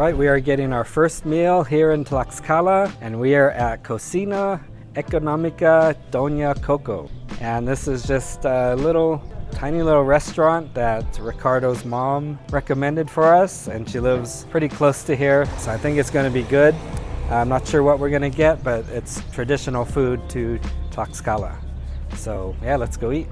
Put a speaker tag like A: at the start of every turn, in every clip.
A: Alright, we are getting our first meal here in Tlaxcala, and we are at Cocina Económica Doña Coco. And this is just a tiny little restaurant that Ricardo's mom recommended for us, and she lives pretty close to here, so I think it's going to be good. I'm not sure what we're going to get, but it's traditional food to Tlaxcala. So yeah, let's go eat.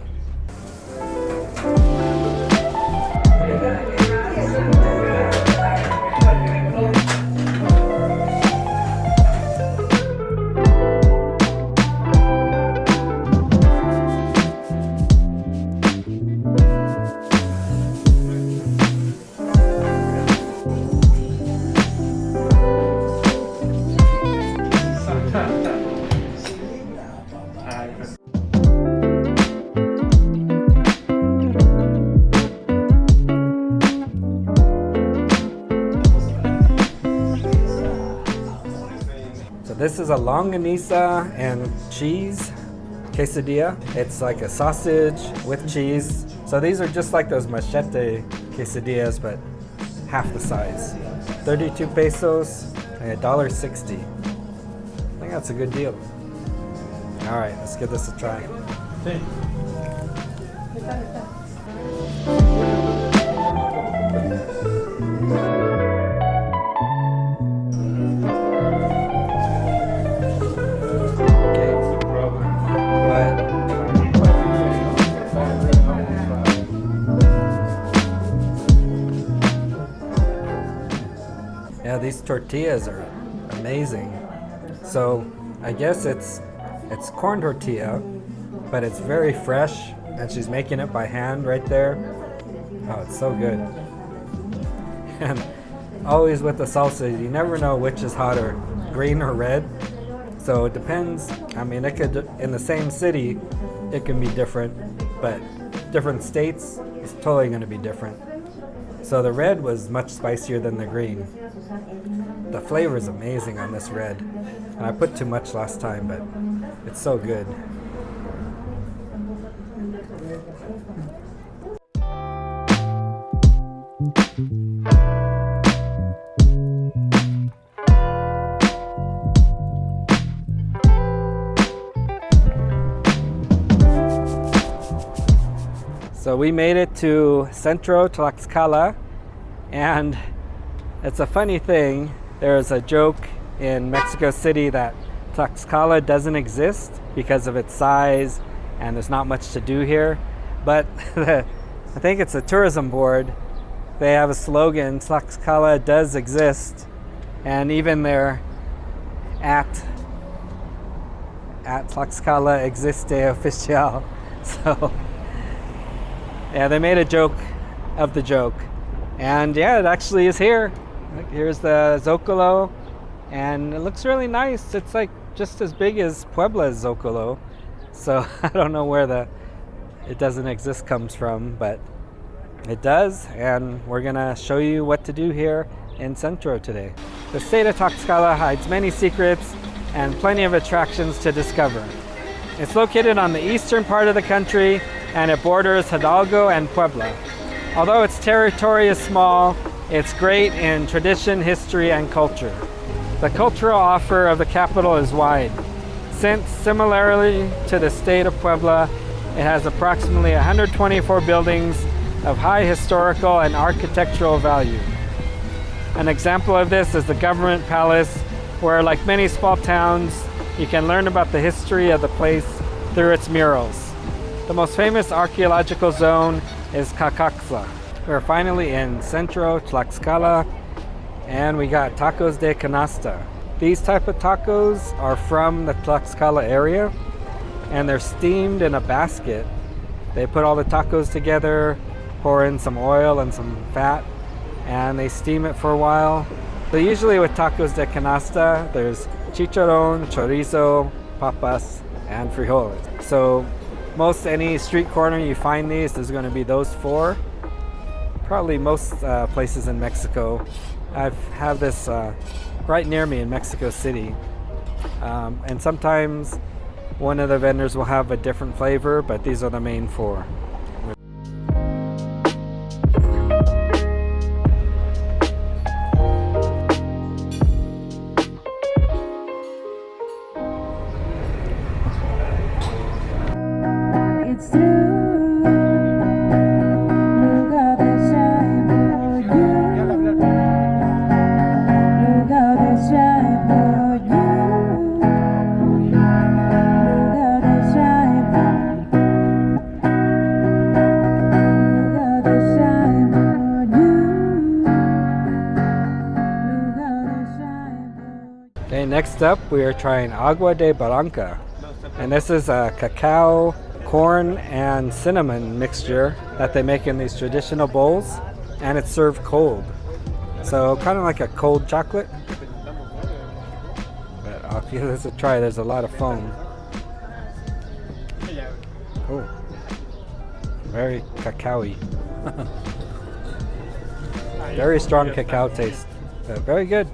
A: This is a longaniza and cheese quesadilla. It's like a sausage with cheese. So these are just like those machete quesadillas, but half the size. 32 pesos and $1.60. I think that's a good deal. All right, let's give this a try. Yeah, these tortillas are amazing. So I guess it's corn tortilla, but it's very fresh, and she's making it by hand right there. Oh, it's so good. And always with the salsa, you never know which is hotter, green or red. So it depends. I mean, it could, in the same city, it can be different, but different states, it's totally going to be different. So the red was much spicier than the green. The flavor is amazing on this red. And I put too much last time, but it's so good. So we made it to Centro, Tlaxcala, and it's a funny thing. There's a joke in Mexico City that Tlaxcala doesn't exist because of its size and there's not much to do here. But I think it's the tourism board. They have a slogan, Tlaxcala does exist, and even their at Tlaxcala existe oficial. So yeah, they made a joke of the joke. And yeah, it actually is here. Look, here's the Zocalo, and it looks really nice. It's like just as big as Puebla's Zocalo. So I don't know where the it doesn't exist comes from, but it does, and we're gonna show you what to do here in Centro today. The state of Tlaxcala hides many secrets and plenty of attractions to discover. It's located on the eastern part of the country, and it borders Hidalgo and Puebla. Although its territory is small, it's great in tradition, history, and culture. The cultural offer of the capital is wide, since similarly to the state of Puebla, it has approximately 124 buildings of high historical and architectural value. An example of this is the Government Palace, where, like many small towns, you can learn about the history of the place through its murals. The most famous archaeological zone is Cacaxla. We're finally in Centro, Tlaxcala, and we got tacos de canasta. These type of tacos are from the Tlaxcala area, and they're steamed in a basket. They put all the tacos together, pour in some oil and some fat, and they steam it for a while. So usually with tacos de canasta, there's chicharrón, chorizo, papas, and frijoles. So most any street corner you find these, there's going to be those four. Probably most places in Mexico. I have this right near me in Mexico City. And sometimes one of the vendors will have a different flavor, but these are the main four. Next up, we are trying agua de barranca. And this is a cacao, corn, and cinnamon mixture that they make in these traditional bowls. And it's served cold. So kind of like a cold chocolate. But I'll give this a try. There's a lot of foam. Oh, very cacao-y. Very strong cacao taste. Very good.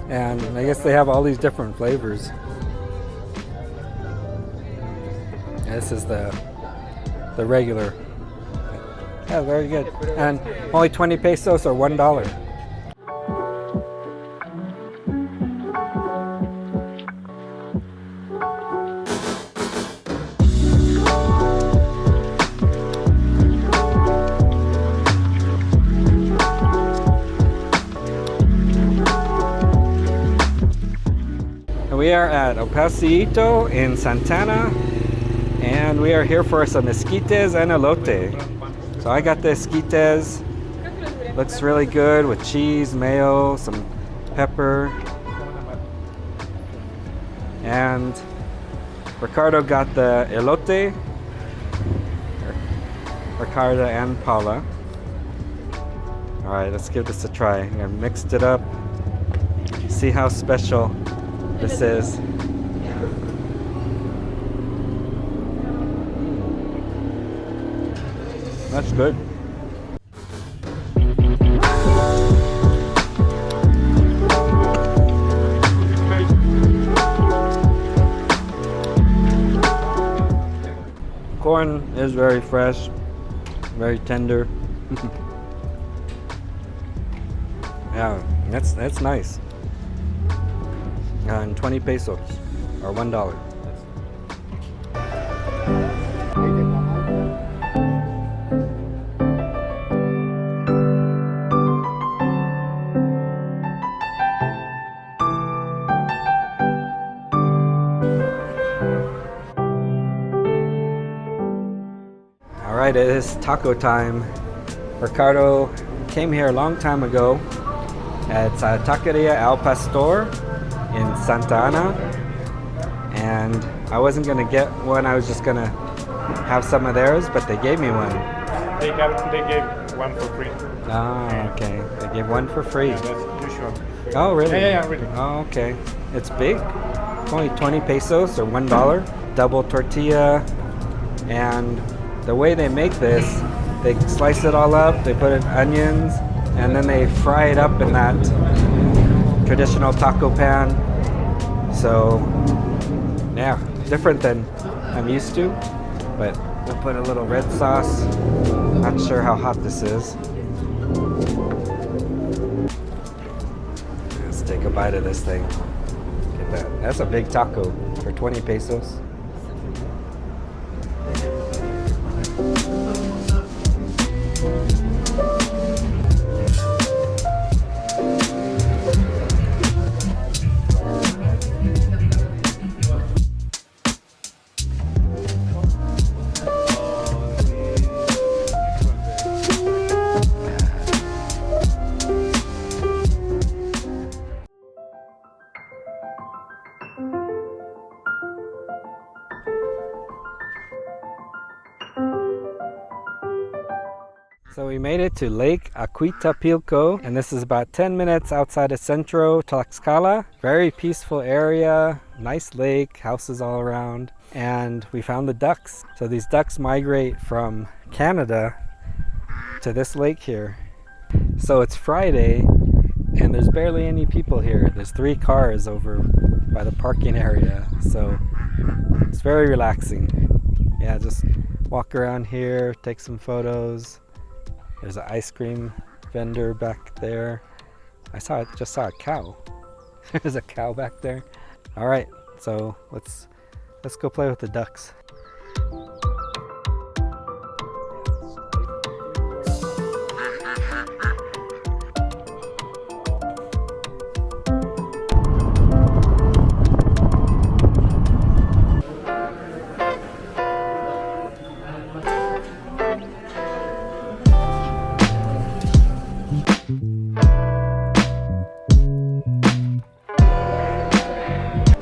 A: And I guess they have all these different flavors. This is the regular. Yeah, very good. And only 20 pesos or $1. We are at El Pasito in Santana, and we are here for some esquites and elote. So I got the esquites. Looks really good with cheese, mayo, some pepper. And Ricardo got the elote. Ricardo and Paula. Alright, let's give this a try. I mixed it up. See how special this is. That's good. Corn is very fresh, very tender. Yeah, that's nice. And 20 pesos or $1. All right, it is taco time. Ricardo came here a long time ago. It's a Taqueria Al Pastor in Santana, and I wasn't gonna get one. I was just gonna have some of theirs, but they gave me one.
B: They gave one for free.
A: Oh, okay. They gave one for free.
B: Yeah, that's usual.
A: Oh, really?
B: Yeah, really.
A: Oh, okay. It's big. It's only 20 pesos or $1. Double tortilla, and the way they make this, they slice it all up. They put in onions, and then they fry it up in that traditional taco pan. So yeah, different than I'm used to, but we'll put a little red sauce. Not sure how hot this is. Let's take a bite of this thing. Get that. That's a big taco for 20 pesos. So we made it to Lake Aquitapilco, and this is about 10 minutes outside of Centro, Tlaxcala. Very peaceful area, nice lake, houses all around, and we found the ducks. So these ducks migrate from Canada to this lake here. So it's Friday, and there's barely any people here. There's 3 cars over by the parking area, so it's very relaxing. Yeah, just walk around here, take some photos. There's an ice cream vendor back there. I just saw a cow. There's a cow back there. All right, so let's go play with the ducks.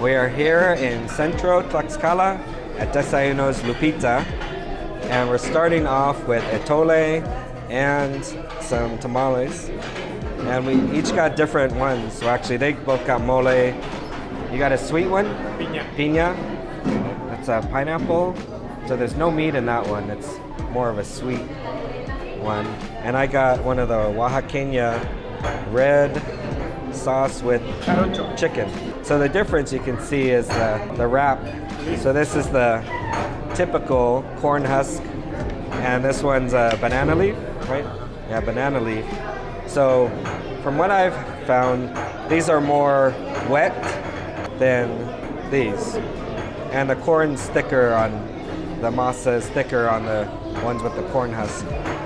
A: We are here in Centro, Tlaxcala at Desayunos Lupita, and we're starting off with atole and some tamales. And we each got different ones. So actually they both got mole. You got a sweet one? Piña. That's a pineapple. So there's no meat in that one. It's more of a sweet one. And I got one of the Oaxaqueña red sauce with chicken. So the difference you can see is the wrap. So this is the typical corn husk, and this one's a banana leaf, right? Yeah, banana leaf. So from what I've found, these are more wet than these. And the corn's thicker on, the masa is thicker on the ones with the corn husk.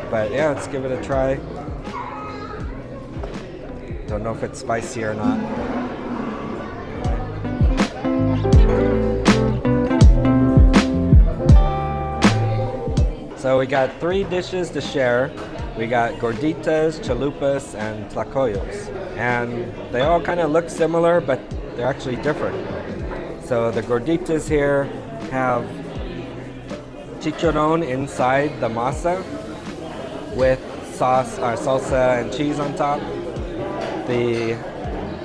A: But yeah, let's give it a try. Don't know if it's spicy or not. So we got 3 dishes to share. We got gorditas, chalupas, and tlacoyos. And they all kind of look similar, but they're actually different. So the gorditas here have chicharron inside the masa with sauce, salsa and cheese on top. The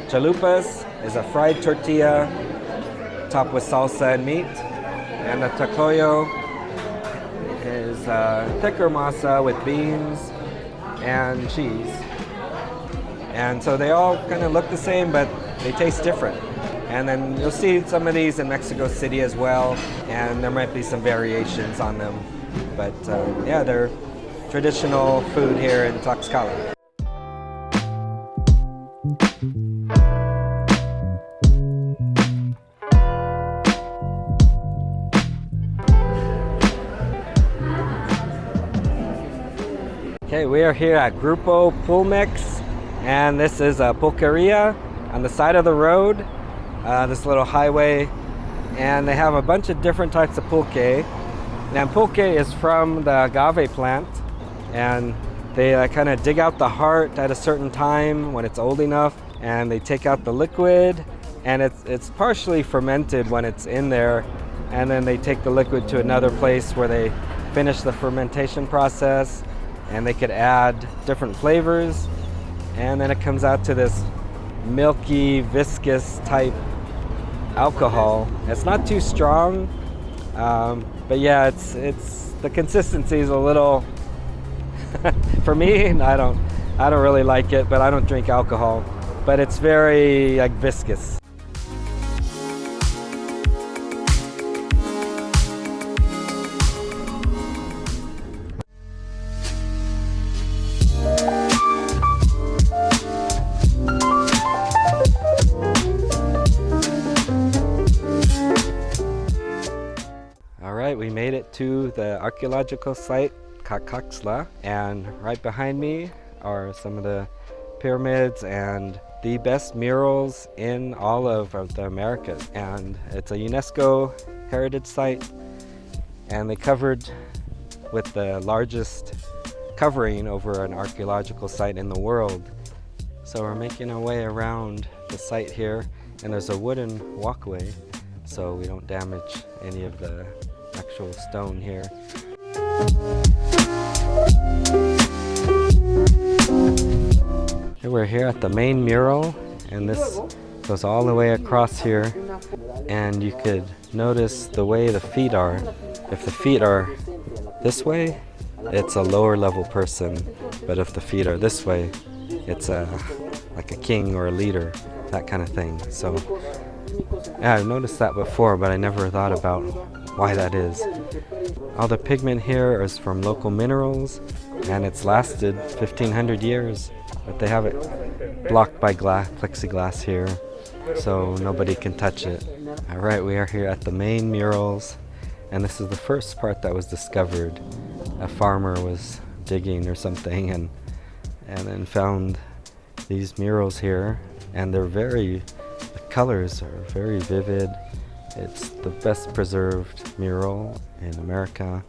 A: chalupas is a fried tortilla topped with salsa and meat. And the tlacoyo is thicker masa with beans and cheese. And so they all kind of look the same, but they taste different. And then you'll see some of these in Mexico City as well, and there might be some variations on them. But yeah, they're traditional food here in Tlaxcala. Okay, we are here at Grupo Pulmex, and this is a pulqueria on the side of the road, this little highway, and they have a bunch of different types of pulque. And pulque is from the agave plant, and they kind of dig out the heart at a certain time when it's old enough, and they take out the liquid, and it's partially fermented when it's in there, and then they take the liquid to another place where they finish the fermentation process, and they could add different flavors, and then it comes out to this milky, viscous type alcohol. It's not too strong, but yeah, it's the consistency is a little for me. I don't really like it, but I don't drink alcohol. But it's very like viscous. We made it to the archaeological site, Tlaxcala, and right behind me are some of the pyramids and the best murals in all of the Americas. And it's a UNESCO heritage site, and they covered with the largest covering over an archaeological site in the world. So we're making our way around the site here, and there's a wooden walkway so we don't damage any of the actual stone here. We're here at the main mural, and this goes all the way across here, and you could notice the way the feet are. If the feet are this way, it's a lower level person, but if the feet are this way, it's like a king or a leader, that kind of thing. So yeah, I've noticed that before, but I never thought about why that is. All the pigment here is from local minerals, and it's lasted 1,500 years, but they have it blocked by plexiglass here, so nobody can touch it. All right, we are here at the main murals, and this is the first part that was discovered. A farmer was digging or something, and then found these murals here, and the colors are very vivid. It's the best preserved mural in America.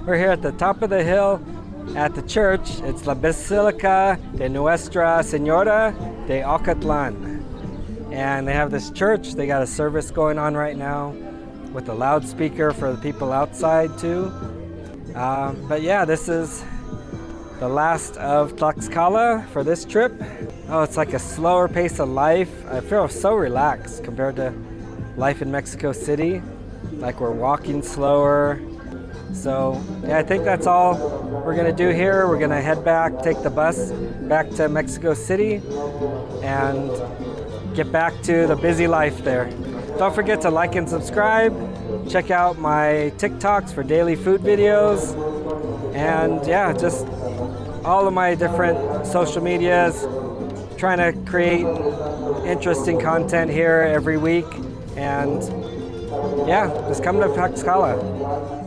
A: We're here at the top of the hill at the church. It's La Basilica de Nuestra Señora de Ocatlan. And they have this church. They got a service going on right now with a loudspeaker for the people outside too. But yeah, this is the last of Tlaxcala for this trip. Oh, it's like a slower pace of life. I feel so relaxed compared to life in Mexico City. Like we're walking slower. So yeah, I think that's all we're gonna do here. We're gonna head back, take the bus back to Mexico City and get back to the busy life there. Don't forget to like and subscribe. Check out my TikToks for daily food videos. And yeah, just all of my different social medias. Trying to create interesting content here every week. And yeah, just come to Tlaxcala.